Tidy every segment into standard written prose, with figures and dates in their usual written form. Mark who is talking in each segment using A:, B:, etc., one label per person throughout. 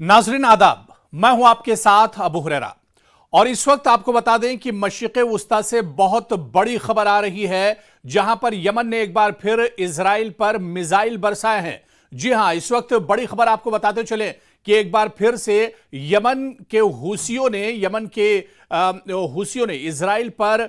A: नाजरीन आदाब, मैं हूं आपके साथ अबू हुरैरा और इस वक्त आपको बता दें कि मशरिक़ वुस्ता से बहुत बड़ी खबर आ रही है जहां पर यमन ने एक बार फिर इजराइल पर मिसाइल बरसाए हैं। जी हां, इस वक्त बड़ी खबर आपको बताते चले कि एक बार फिर से यमन के हुसियों ने इजराइल पर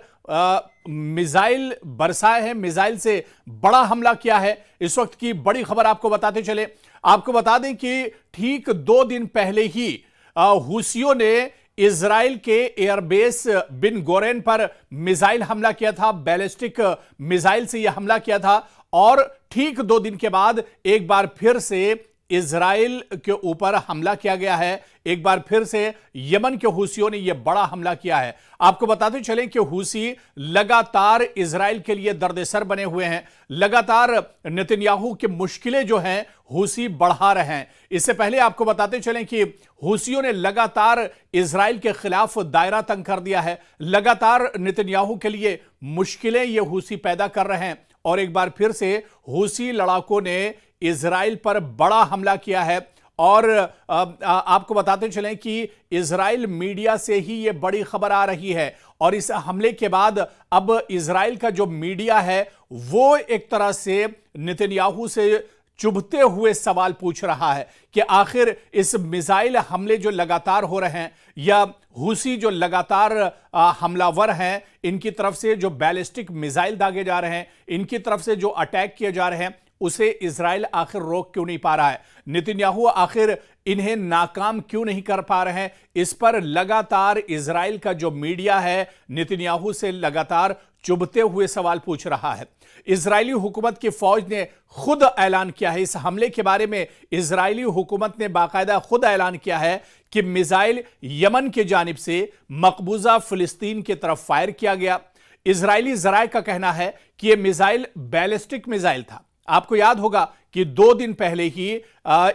A: मिसाइल बरसाए हैं, मिसाइल से बड़ा हमला किया है। इस वक्त की बड़ी खबर आपको बताते चले, आपको बता दें कि ठीक 2 दिन पहले ही हुसियों ने इजराइल के एयरबेस बिन गोरेन पर मिसाइल हमला किया था, बैलिस्टिक मिसाइल से यह हमला किया था और ठीक 2 दिन के बाद एक बार फिर से इजराइल के ऊपर हमला किया गया है। एक बार फिर से यमन के हुसियों ने यह बड़ा हमला किया है। आपको बताते चलें कि हुसी लगातार इजराइल के लिए दर्देसर बने हुए हैं, लगातार नेतन्याहू की मुश्किलें जो हैं हुसी बढ़ा रहे हैं। इससे पहले आपको बताते चलें कि हुसियों ने लगातार इजराइल के खिलाफ दायरा तंग कर दिया है, लगातार नेतन्याहू के लिए मुश्किलें ये हुसी पैदा कर रहे हैं और एक बार फिर से हुसी लड़ाकों ने इजराइल पर बड़ा हमला किया है। और आपको बताते चलें कि इजराइल मीडिया से ही यह बड़ी खबर आ रही है और इस हमले के बाद अब इजराइल का जो मीडिया है वो एक तरह से नेतन्याहू से चुभते हुए सवाल पूछ रहा है कि आखिर इस मिसाइल हमले जो लगातार हो रहे हैं या हुसी जो लगातार हमलावर हैं, इनकी तरफ से जो बैलिस्टिक मिसाइल दागे जा रहे हैं, इनकी तरफ से जो अटैक किए जा रहे हैं, उसे इजराइल आखिर रोक क्यों नहीं पा रहा है? नेतन्याहू आखिर इन्हें नाकाम क्यों नहीं कर पा रहे हैं? इस पर लगातार इजराइल का जो मीडिया है नेतन्याहू से लगातार चुभते हुए सवाल पूछ रहा है। इजरायली हुकूमत की फौज ने खुद ऐलान किया है, इस हमले के बारे में इजरायली हुकूमत ने बाकायदा खुद ऐलान किया है कि मिसाइल यमन की जानिब से मकबूजा फिलिस्तीन की तरफ फायर किया गया। इजरायली जराये का कहना है कि यह मिसाइल बैलिस्टिक मिसाइल था। आपको याद होगा कि 2 दिन पहले ही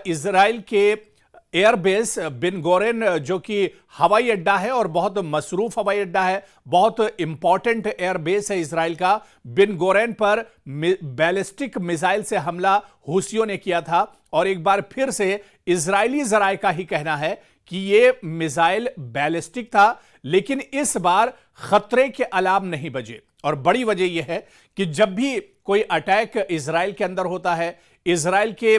A: इजराइल के एयरबेस बिन गोरेन, जो कि हवाई अड्डा है और बहुत मसरूफ हवाई अड्डा है, बहुत इंपॉर्टेंट एयरबेस है इजराइल का, बिन गोरेन पर बैलिस्टिक मिसाइल से हमला हुसियों ने किया था। और एक बार फिर से इजरायली जराये का ही कहना है कि यह मिसाइल बैलिस्टिक था, लेकिन इस बार खतरे के अलार्म नहीं बजे। और बड़ी वजह यह है कि जब भी कोई अटैक इजराइल के अंदर होता है, इजराइल के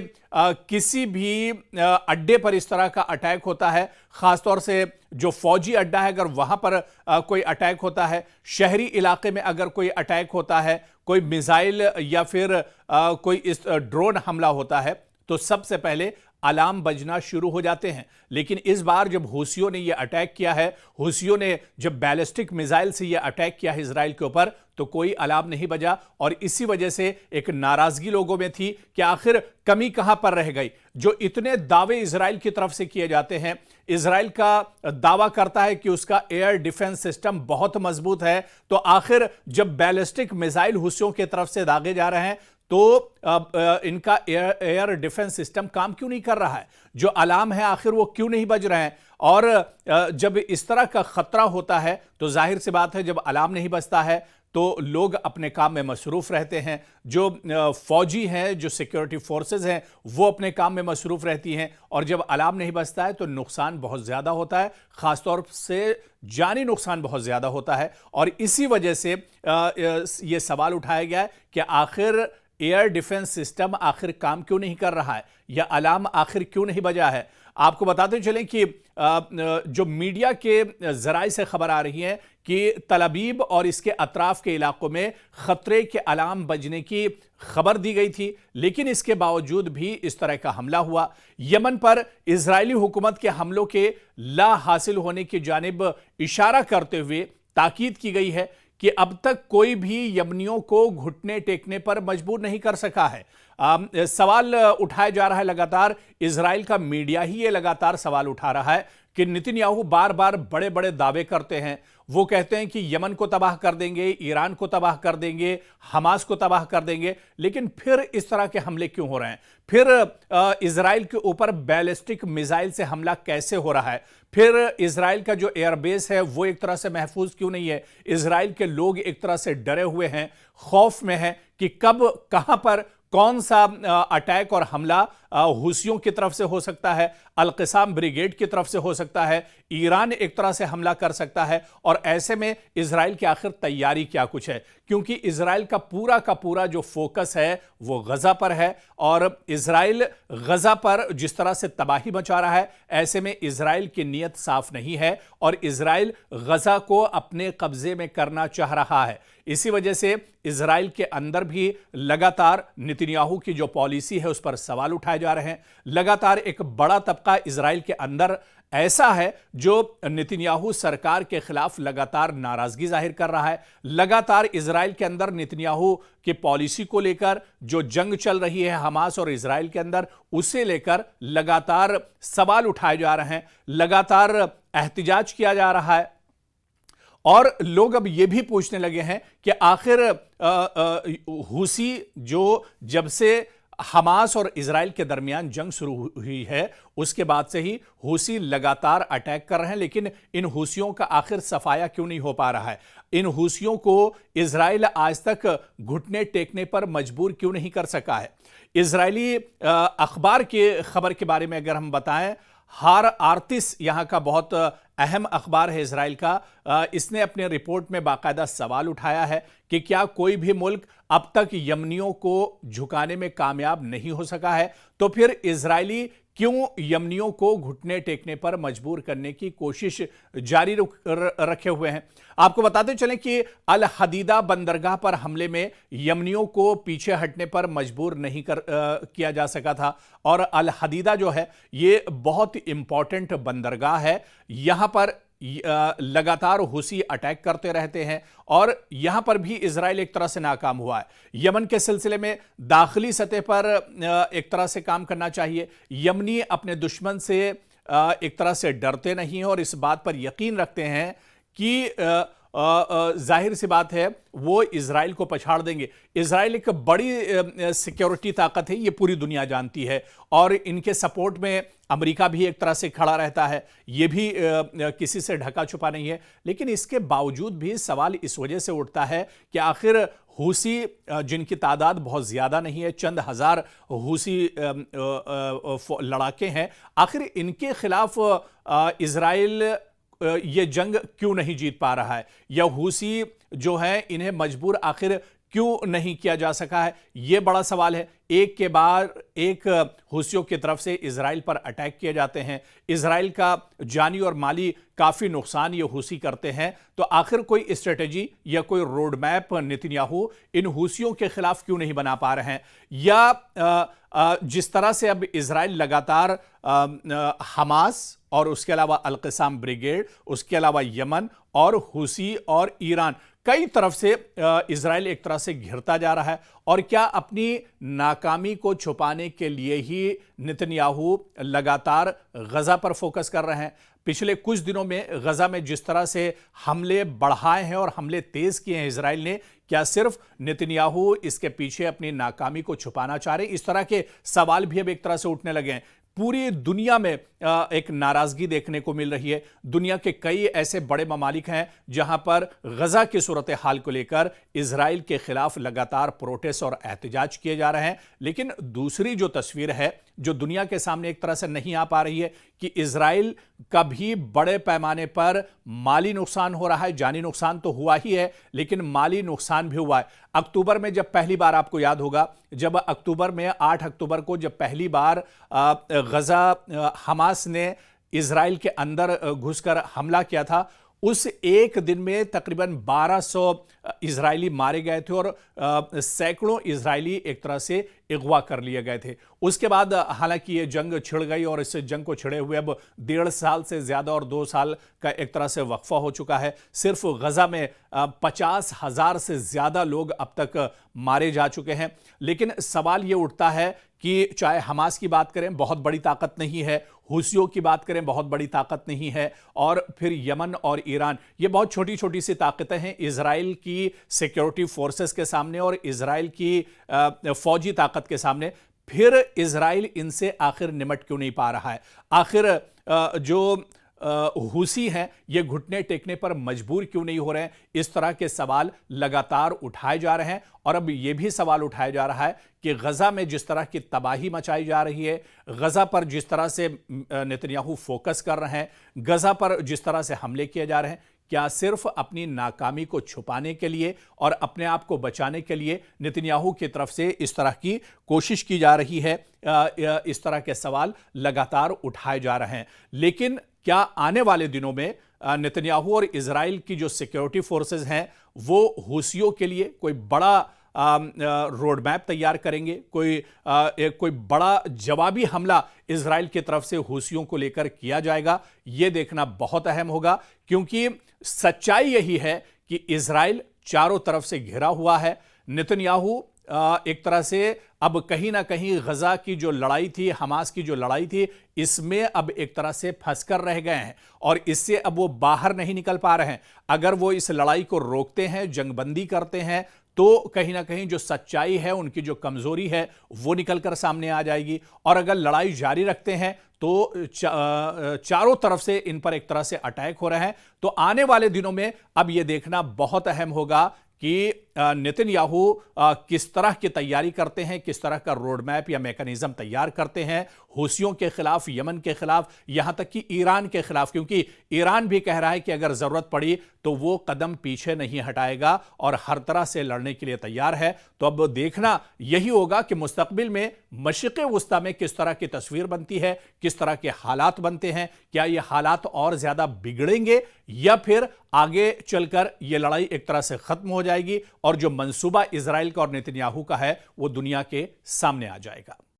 A: किसी भी अड्डे पर इस तरह का अटैक होता है, खासतौर से जो फौजी अड्डा है अगर वहां पर कोई अटैक होता है, शहरी इलाके में अगर कोई अटैक होता है, कोई मिसाइल या फिर कोई इस ड्रोन हमला होता है, तो सबसे पहले अलार्म बजना शुरू हो जाते हैं। लेकिन इस बार जब हुसियों ने यह अटैक किया है, हुसियों ने जब बैलिस्टिक मिसाइल से यह अटैक किया है इजराइल के ऊपर, तो कोई अलार्म नहीं बजा और इसी वजह से एक नाराजगी लोगों में थी कि आखिर कमी कहां पर रह गई। जो इतने दावे इजराइल की तरफ से किए जाते हैं, इजराइल का दावा करता है कि उसका एयर डिफेंस सिस्टम बहुत मजबूत है, तो आखिर जब बैलिस्टिक मिसाइल हुसियों की तरफ से दागे जा रहे हैं तो इनका एयर डिफेंस सिस्टम काम क्यों नहीं कर रहा है? जो अलार्म है आखिर वो क्यों नहीं बज रहे हैं? और जब इस तरह का खतरा होता है तो जाहिर सी बात है, जब अलार्म नहीं बजता है तो लोग अपने काम में मसरूफ रहते हैं। जो फौजी हैं, जो सिक्योरिटी फोर्सेस हैं, वो अपने काम में मसरूफ रहती हैं और जब अलार्म नहीं बजता है तो नुकसान बहुत ज़्यादा होता है, ख़ासतौर से जानी नुकसान बहुत ज़्यादा होता है। और इसी वजह से ये सवाल उठाया गया है कि आखिर एयर डिफेंस सिस्टम आखिर काम क्यों नहीं कर रहा है या अलार्म आखिर क्यों नहीं बजा है। आपको बताते चलें कि जो मीडिया के जराये से खबर आ रही है कि तल अबीब और इसके अतराफ के इलाकों में खतरे के अलार्म बजने की खबर दी गई थी, लेकिन इसके बावजूद भी इस तरह का हमला हुआ। यमन पर इजरायली हुकूमत के हमलों के ला हासिल होने की जानिब इशारा करते हुए ताकीद की गई है कि अब तक कोई भी यमनियों को घुटने टेकने पर मजबूर नहीं कर सका है। सवाल उठाया जा रहा है लगातार, इजराइल का मीडिया ही ये लगातार सवाल उठा रहा है कि नेतन्याहू बार बार बड़े बड़े दावे करते हैं। वो कहते हैं कि यमन को तबाह कर देंगे, ईरान को तबाह कर देंगे, हमास को तबाह कर देंगे, लेकिन फिर इस तरह के हमले क्यों हो रहे हैं? फिर इजराइल के ऊपर बैलिस्टिक मिसाइल से हमला कैसे हो रहा है? फिर इजराइल का जो एयरबेस है वो एक तरह से महफूज क्यों नहीं है? इजराइल के लोग एक तरह से डरे हुए हैं, खौफ में हैं कि कब कहां पर कौन सा अटैक और हमला हुसियों की तरफ से हो सकता है, अल-क़िसाम ब्रिगेड की तरफ से हो सकता है, ईरान एक तरह से हमला कर सकता है। और ऐसे में इजराइल की आखिर तैयारी क्या कुछ है, क्योंकि इजराइल का पूरा जो फोकस है वो गजा पर है। और इजराइल गजा पर जिस तरह से तबाही मचा रहा है, ऐसे में इजराइल की नीयत साफ नहीं है और इजराइल गजा को अपने कब्जे में करना चाह रहा है। इसी वजह से इजराइल के अंदर भी लगातार नेतन्याहू की जो पॉलिसी है उस पर सवाल उठाए जा रहे हैं। लगातार एक बड़ा तबका इजराइल के अंदर ऐसा है जो नेतन्याहू सरकार के खिलाफ लगातार नाराजगी जाहिर कर रहा है। लगातार इजराइल के अंदर नेतन्याहू की पॉलिसी को लेकर जो जंग चल रही है हमास और इजराइल के अंदर, उसे लेकर लगातार सवाल उठाए जा रहे हैं, लगातार एहतिजाज किया जा रहा है। और लोग अब यह भी पूछने लगे हैं कि आखिर हुसी जो जब से हमास और इजराइल के दरमियान जंग शुरू हुई है उसके बाद से ही हुसी लगातार अटैक कर रहे हैं, लेकिन इन हुसियों का आखिर सफाया क्यों नहीं हो पा रहा है? इन हुसियों को इजराइल आज तक घुटने टेकने पर मजबूर क्यों नहीं कर सका है? इजरायली अखबार की खबर के बारे में अगर हम बताएं, हार आर्टिस यहां का बहुत अहम अखबार है इजराइल का, इसने अपने रिपोर्ट में बाकायदा सवाल उठाया है कि क्या कोई भी मुल्क अब तक यमनियों को झुकाने में कामयाब नहीं हो सका है, तो फिर इजरायली क्यों यमनियों को घुटने टेकने पर मजबूर करने की कोशिश जारी रखे हुए हैं? आपको बताते चलें कि अल हदीदा बंदरगाह पर हमले में यमनियों को पीछे हटने पर मजबूर नहीं किया जा सका था। और अल हदीदा जो है ये बहुत इंपॉर्टेंट बंदरगाह है, यहां पर लगातार हुसी अटैक करते रहते हैं और यहां पर भी इजराइल एक तरह से नाकाम हुआ है। यमन के सिलसिले में दाखिली सतह पर एक तरह से काम करना चाहिए। यमनी अपने दुश्मन से एक तरह से डरते नहीं हैं और इस बात पर यकीन रखते हैं कि जाहिर सी बात है वो इजराइल को पछाड़ देंगे। इजराइल एक बड़ी सिक्योरिटी ताकत है, ये पूरी दुनिया जानती है और इनके सपोर्ट में अमेरिका भी एक तरह से खड़ा रहता है, ये भी किसी से ढका छुपा नहीं है। लेकिन इसके बावजूद भी सवाल इस वजह से उठता है कि आखिर हुसी जिनकी तादाद बहुत ज्यादा नहीं है, चंद हजार हुसी लड़ाके हैं, आखिर इनके खिलाफ इजराइल ये जंग क्यों नहीं जीत पा रहा है, या हुसी जो है इन्हें मजबूर आखिर क्यों नहीं किया जा सका है? यह बड़ा सवाल है। एक के बाद एक हुसियों की तरफ से इजराइल पर अटैक किए जाते हैं, इजराइल का जानी और माली काफी नुकसान ये हुसी करते हैं, तो आखिर कोई स्ट्रेटेजी या कोई रोड मैप नेतन्याहू इन हुसियों के खिलाफ क्यों नहीं बना पा रहे हैं? या जिस तरह से अब इजराइल लगातार हमास और उसके अलावा अल-क़िसाम ब्रिगेड, उसके अलावा यमन और हुसी और ईरान, कई तरफ से इजराइल एक तरह से घिरता जा रहा है। और क्या अपनी नाकामी को छुपाने के लिए ही नेतन्याहू लगातार गजा पर फोकस कर रहे हैं? पिछले कुछ दिनों में गजा में जिस तरह से हमले बढ़ाए हैं और हमले तेज किए हैं इजराइल ने, क्या सिर्फ नेतन्याहू इसके पीछे अपनी नाकामी को छुपाना चाह रहे हैं? इस तरह के सवाल भी अब एक तरह से उठने लगे हैं। पूरी दुनिया में एक नाराजगी देखने को मिल रही है। दुनिया के कई ऐसे बड़े ममालिक हैं जहां पर गजा की सूरत हाल को लेकर इजराइल के खिलाफ लगातार प्रोटेस्ट और एहतजाज किए जा रहे हैं। लेकिन दूसरी जो तस्वीर है जो दुनिया के सामने एक तरह से नहीं आ पा रही है कि इजराइल का भी बड़े पैमाने पर माली नुकसान हो रहा है। जानी नुकसान तो हुआ ही है, लेकिन माली नुकसान भी हुआ है। अक्टूबर में जब पहली बार, आपको याद होगा, जब अक्टूबर में 8 अक्टूबर को जब पहली बार गजा हमास ने इजराइल के अंदर घुसकर हमला किया था, उस एक दिन में तकरीबन 1200 इजरायली मारे गए थे और सैकड़ों इजरायली एक तरह से अगवा कर लिए गए थे। उसके बाद हालांकि ये जंग छिड़ गई और इस जंग को छिड़े हुए अब 1.5 साल से ज़्यादा और 2 साल का एक तरह से वक्फा हो चुका है। सिर्फ गजा में 50,000 से ज़्यादा लोग अब तक मारे जा चुके हैं। लेकिन सवाल ये उठता है कि चाहे हमास की बात करें, बहुत बड़ी ताकत नहीं है, हुसियों की बात करें, बहुत बड़ी ताकत नहीं है, और फिर यमन और ईरान, ये बहुत छोटी छोटी सी ताकतें हैं इजराइल की सिक्योरिटी फोर्सेस के सामने और इजराइल की फौजी ताकत के सामने। फिर इजराइल इनसे आखिर निमट क्यों नहीं पा रहा है? आखिर जो हूसी हैं ये घुटने टेकने पर मजबूर क्यों नहीं हो रहे हैं? इस तरह के सवाल लगातार उठाए जा रहे हैं और अब यह भी सवाल उठाया जा रहा है कि गजा में जिस तरह की तबाही मचाई जा रही है, गजा पर जिस तरह से नेतन्याहू फोकस कर रहे हैं, गजा पर जिस तरह से हमले किए जा रहे हैं, क्या सिर्फ अपनी नाकामी को छुपाने के लिए और अपने आप को बचाने के लिए नेतन्याहू की तरफ से इस तरह की कोशिश की जा रही है? इस तरह के सवाल लगातार उठाए जा रहे हैं। लेकिन क्या आने वाले दिनों में नेतन्याहू और इजराइल की जो सिक्योरिटी फोर्सेस हैं वो हूसियों के लिए कोई बड़ा रोड मैप तैयार करेंगे? कोई बड़ा जवाबी हमला इजराइल की तरफ से हूसियों को लेकर किया जाएगा? यह देखना बहुत अहम होगा, क्योंकि सच्चाई यही है कि इजराइल चारों तरफ से घिरा हुआ है। नेतन्याहू एक तरह से अब कहीं ना कहीं गजा की जो लड़ाई थी, हमास की जो लड़ाई थी, इसमें अब एक तरह से फंसकर रह गए हैं और इससे अब वो बाहर नहीं निकल पा रहे हैं। अगर वो इस लड़ाई को रोकते हैं, जंगबंदी करते हैं, तो कहीं ना कहीं जो सच्चाई है, उनकी जो कमजोरी है, वो निकलकर सामने आ जाएगी। और अगर लड़ाई जारी रखते हैं तो चारों तरफ से इन पर एक तरह से अटैक हो रहे हैं। तो आने वाले दिनों में अब यह देखना बहुत अहम होगा कि नेतन्याहू किस तरह की तैयारी करते हैं, किस तरह का रोड मैप या मैकेनिज्म तैयार करते हैं हूसियों के खिलाफ, यमन के खिलाफ, यहां तक कि ईरान के खिलाफ, क्योंकि ईरान भी कह रहा है कि अगर जरूरत पड़ी तो वो कदम पीछे नहीं हटाएगा और हर तरह से लड़ने के लिए तैयार है। तो अब देखना यही होगा कि मुस्तकबिल में मशरिक़ वुस्ता में किस तरह की तस्वीर बनती है, किस तरह के हालात बनते हैं। क्या ये हालात और ज्यादा बिगड़ेंगे या फिर आगे चलकर यह लड़ाई एक तरह से खत्म हो जाएगी और जो मंसूबा इजराइल का और नेतन्याहू का है वो दुनिया के सामने आ जाएगा?